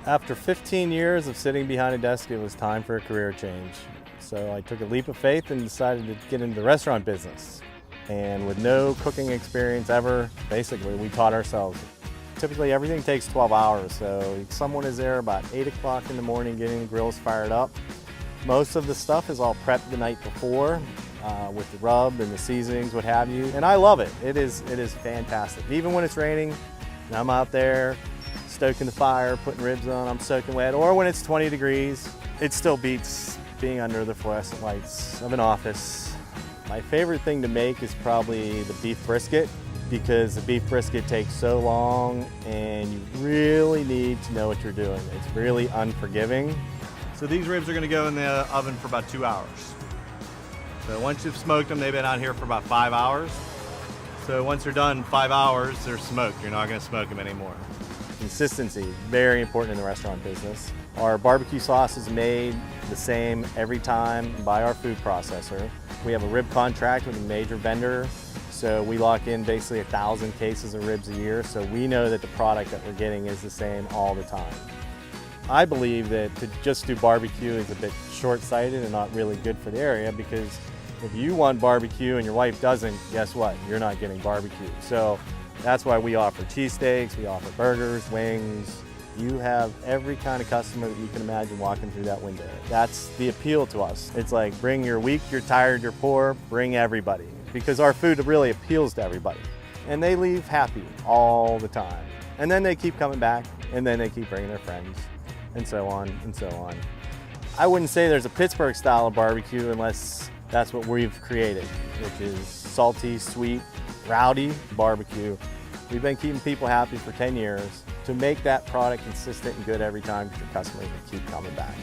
After 15 years of sitting behind a desk, it was time for a career change. So I took a leap of faith and decided to get into the restaurant business. And with no cooking experience ever, basically we taught ourselves. Typically everything takes 12 hours, so someone is there about 8 o'clock in the morning getting the grills fired up. Most of the stuff is all prepped the night before with the rub and the seasonings, what have you. And I love it. It is fantastic. Even when it's raining and I'm out there stoking the fire, putting ribs on, I'm soaking wet, or when it's 20 degrees, it still beats being under the fluorescent lights of an office. My favorite thing to make is probably the beef brisket, because the beef brisket takes so long and you really need to know what you're doing. It's really unforgiving. So these ribs are gonna go in the oven for about 2 hours. So once you've smoked them, they've been out here for about 5 hours. So once they're done 5 hours, they're smoked. You're not gonna smoke them anymore. Consistency, very important in the restaurant business. Our barbecue sauce is made the same every time by our food processor. We have a rib contract with a major vendor, so we lock in basically 1,000 cases of ribs a year, so we know that the product that we're getting is the same all the time. I believe that to just do barbecue is a bit short-sighted and not really good for the area, because if you want barbecue and your wife doesn't, guess what? You're not getting barbecue. So that's why we offer cheesesteaks, we offer burgers, wings. You have every kind of customer that you can imagine walking through that window. That's the appeal to us. It's like, bring your weak, you're tired, you're poor, bring everybody. Because our food really appeals to everybody. And they leave happy all the time. And then they keep coming back, and then they keep bringing their friends, and so on and so on. I wouldn't say there's a Pittsburgh style of barbecue unless that's what we've created, which is salty, sweet, rowdy barbecue. We've been keeping people happy for 10 years to make that product consistent and good every time, because your customers will keep coming back.